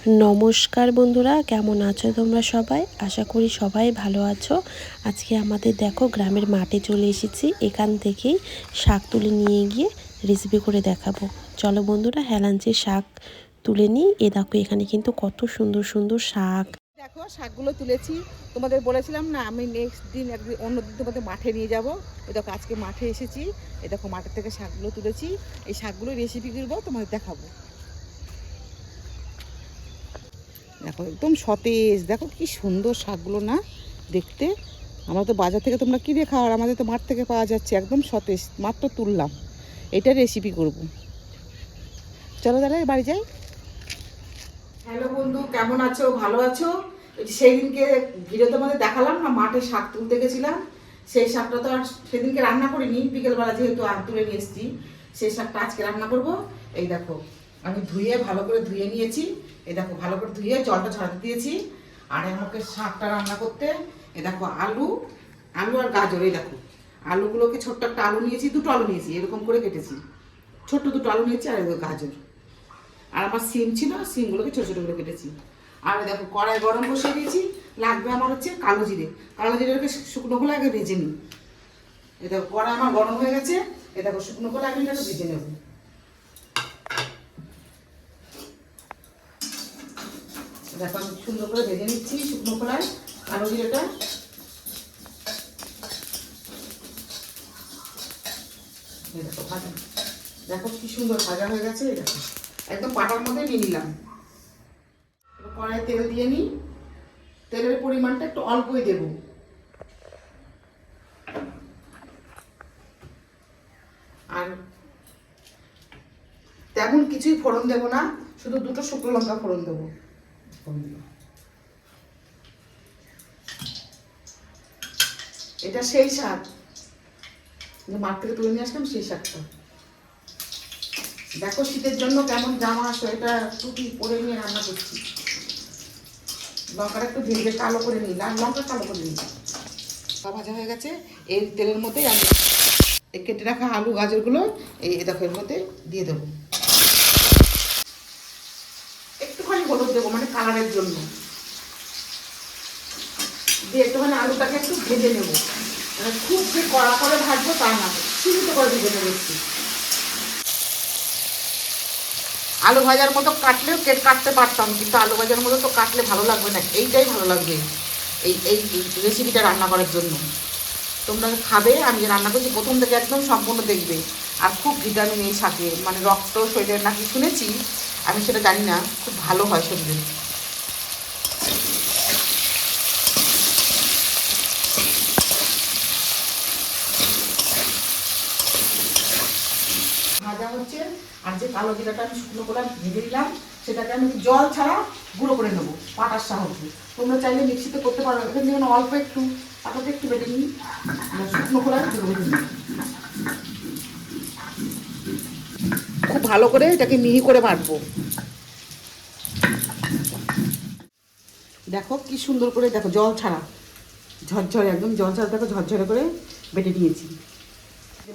নমস্কার বন্ধুরা, কেমন আছো তোমরা সবাই? আশা করি সবাই ভালো আছো। আজকে আমাদের দেখো গ্রামের মাঠে চলে এসেছি। এখান থেকেই শাক তুলে নিয়ে গিয়ে রেসিপি করে দেখাবো। চলো বন্ধুরা, হেলাঞ্চি শাক তুলে নিই। দেখো এখানে কিন্তু কত সুন্দর সুন্দর শাক। দেখো শাকগুলো তুলেছি, তোমাদের বলেছিলাম না আমি নেক্সট দিন একদিন অন্যদিন তোমাদের মাঠে নিয়ে যাব। এই দেখো আজকে মাঠে এসেছি, এই দেখো মাঠের থেকে শাকগুলো তুলেছি। এই শাকগুলো রেসিপি করবো, তোমাদের দেখাবো। দেখো একদম সতেজ, দেখো কি সুন্দর শাকগুলো না দেখতে। আমরা তো বাজার থেকে তোমরা কিনে খাও, আর আমাদের তো মাঠ থেকে পাওয়া যাচ্ছে, একদম সতেজ, মাত্র তুললাম। এটা রেসিপি করব। চলো তাহলে বাড়ি যাই। হ্যালো বন্ধু, কেমন আছো? ভালো আছো? সেই দিনকে ভিডিও তোমাদের দেখালাম না, মাঠে শাক তুলতে গেছিলাম। সেই শাকটা তো আর সেদিনকে রান্না করিনি, বিকেলবেলা যেহেতু তুলে নিয়ে এসেছি, সেই শাকটা আজকে রান্না করব। এই দেখো আমি ধুয়ে ভালো করে ধুয়ে নিয়েছি। এই দেখো ভালো করে ধুয়ে জলটা ছড়াতে দিয়েছি। আর আমাকে শাকটা রান্না করতে এই দেখো আলু আলু আর গাজর। এই দেখো আলুগুলোকে ছোট্ট একটা আলু নিয়েছি, দুটো আলু নিয়েছি, এরকম করে কেটেছি। ছোট্ট দুটো আলু নিয়েছি, আর গাজর। আর আমার সিম ছিল, সিমগুলোকে ছোটো ছোটো করে কেটেছি। আর দেখো কড়াই গরম বসিয়ে দিয়েছি। লাগবে আমার হচ্ছে কালো জিরে। কালো জিরেটাকে শুকনো করে আগে ভেজে নিই। এ দেখো কড়াই আমার গরম হয়ে গেছে। এ দেখো শুকনো করে আমি এটাকে ভেজে নেব। দেখো আমি সুন্দর করে ভেজে নিচ্ছি শুকনো কড়াই কালো জিরেটা। দেখো ভাজা, দেখো কি সুন্দর ভাজা হয়ে গেছে। এই দেখো একদম পাটার মধ্যে নিয়ে নিলাম। কড়াই তেল দিয়ে নিই। তেলের পরিমাণটা একটু অল্পই দেব। আর তেমন কিছুই ফোড়ন দেবো না, শুধু দুটো শুকনো লঙ্কা ফোড়ন দেবো। এটা সেই শাক মাঠ থেকে তুলে নিয়ে আসলাম, সেই শাকটা। দেখো শীতের জন্য কেমন জামা সোয়েটার টুপি পরে নিয়ে রান্না করছি। লঙ্কাটা একটু ভেজে কালো করে নিই, লাল লঙ্কা কালো করে নিই। ভাজা হয়ে গেছে। এই তেলের মধ্যেই আমি এই কেটে রাখা আলু গাজরগুলো এই দেখো এর মধ্যে দিয়ে দেবো। একটুখানি হলুদ দেবো, মানে কালারের জন্য। দিয়ে একটুখানি আলুটাকে একটু ভেজে নেবো, মানে খুব যে কড়া করে ভাজবো তা না, সীমিত করে ভেজে নেবো একটু। আলু ভাজার মতো কাটলেও কাটতে পারতাম, কিন্তু আলু ভাজার মতো তো কাটলে ভালো লাগবে না। এইটাই ভালো লাগবে এই এই রেসিপিটা রান্না করার জন্য। তোমরা খাবে, আমি যে রান্না করছি প্রথম থেকে একদম সম্পূর্ণ দেখবে। আর খুব ভিটামিন এই শাকে, মানে রক্ত শরীরের নাকি শুনেছি, আমি সেটা জানি না, খুব ভালো হয় শরীরে। ভাজা হচ্ছে। আর যে কালো জিরাটা আমি শুকনো করে ভেজে দিলাম, সেটাকে আমি জল ছাড়া গুঁড়ো করে নেবো পাটার সাহায্যে। তোমরা চাইলে মিক্সিতে করতে পারো, এখানে যেমন অল্প একটু পাটাতে একটু বেটে নিই, শুকনো করে গুঁড়ো করে নিই। খুব ভালো করে এটাকে মিহি করে বাটবো। দেখো কি সুন্দর করে, দেখো জল ছাড়া ঝরঝরে, একদম জল ছাড়া, দেখো ঝরঝরে করে বেটে দিয়েছি।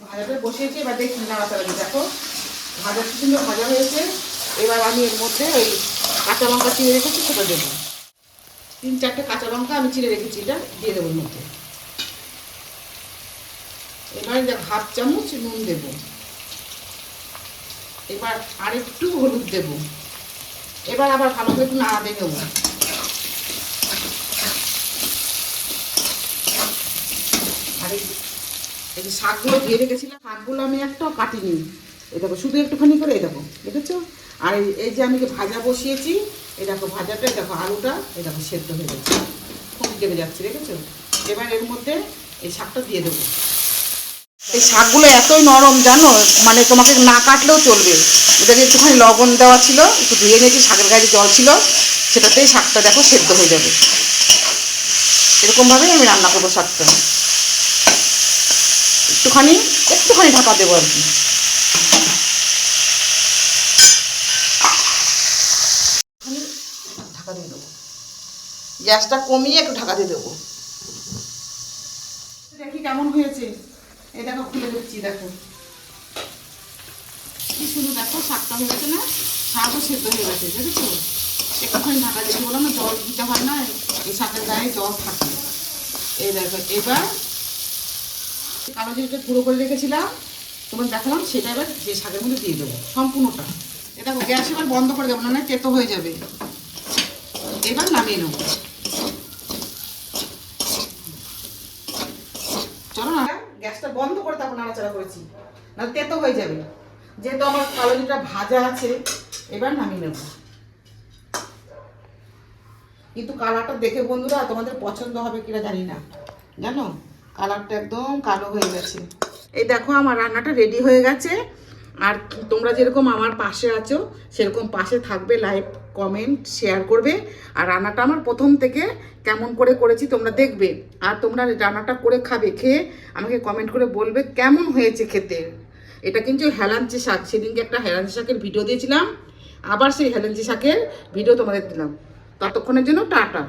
ভাজাটা বসিয়েছি, এবার দেখি নাড়াচাড়া দিই। দেখো ভাজা কি সুন্দর ভাজা হয়েছে। এবার আমি এর মধ্যে ওই কাঁচা লঙ্কা চিড়ে রেখেছি, সেটা দেবো। 3-4টে কাঁচা লঙ্কা আমি চিড়ে রেখেছি, এটা দিয়ে দেবো এর মধ্যে। এবার দেখ 1/2 চামচ নুন দেবো। এবার আরেকটু হলুদ দেবো। এবার আবার ভালো করে একটু নাড়া দিয়ে দেবো। আর এই যে শাকগুলো দিয়ে রেখেছিলাম, শাকগুলো আমি একটাও কাটিনি। এই দেখো শুধু একটুখানি করে, এই দেখো দেখেছো। আর এই যে আমি ভাজা বসিয়েছি, এই দেখো ভাজাটা, এই দেখো আলুটা, এই দেখো সেদ্ধ হয়ে যাচ্ছে, খুব দেবে যাচ্ছে, দেখেছো। এবার এর মধ্যে এই শাকটা দিয়ে দেবো। এই শাকগুলো এতই নরম জানো, মানে তোমাকে না কাটলেও চলবে। এটাকে একটুখানি লবণ দেওয়া ছিল, একটু ধুয়ে নিয়েছি, শাকের গায়ে জল ছিল, সেটাতেই শাকটা দেখো সেদ্ধ হয়ে যাবে। এরকমভাবেই আমি রান্না করবো শাকটা। একটুখানি একটুখানি ঢাকা দেবো আর কি। ঢাকা দিয়ে দেবো, গ্যাসটা কমিয়ে একটু ঢাকা দিয়ে দেবো। দেখি কেমন হয়েছে। এই দেখো খুলে দিচ্ছি, দেখো কি সুন্দর, দেখো শাকটা হয়ে গেছে না, শাকও সেদ্ধ হয়ে গেছে, দেখেছো। একটুখানি ঢাকা দিয়ে বললাম না, জল দিতে হয় না, এই শাকের গায়ে জল থাকে। এই দেখো, এবার কালো জিরেটা গুঁড়ো করে রেখেছিলাম তোমার দেখালাম, সেটা এবার যে শাকের মধ্যে দিয়ে দেবো সম্পূর্ণটা। এটা গ্যাস এবার বন্ধ করে দেবো, না তেতো হয়ে যাবে। এবার নামিয়ে নেবো। চলো না, গ্যাসটা বন্ধ করে তারপর নাড়াচাড়া করেছি, না তেতো হয়ে যাবে। যেহেতু আমার কালো জিরেটা ভাজা আছে, এবার নামিয়ে নেব। কিন্তু কালারটা দেখে বন্ধুরা তোমাদের পছন্দ হবে কিনা জানি না, জানো কালারটা একদম কালো হয়ে গেছে। এই দেখো আমার রান্নাটা রেডি হয়ে গেছে। আর তোমরা যেরকম আমার পাশে আছো সেরকম পাশে থাকবে, লাইক কমেন্ট শেয়ার করবে। আর রান্নাটা আমার প্রথম থেকে কেমন করে করেছি তোমরা দেখবে, আর তোমরা রান্নাটা করে খাবে, খেয়ে আমাকে কমেন্ট করে বলবে কেমন হয়েছে খেতে। এটা কিন্তু হেলাঞ্চি শাক, সেদিনকে একটা হেলাঞ্চি শাকের ভিডিও দিয়েছিলাম, আবার সেই হেলাঞ্চি শাকের ভিডিও তোমাদের দিলাম। ততক্ষণের জন্য টাটা।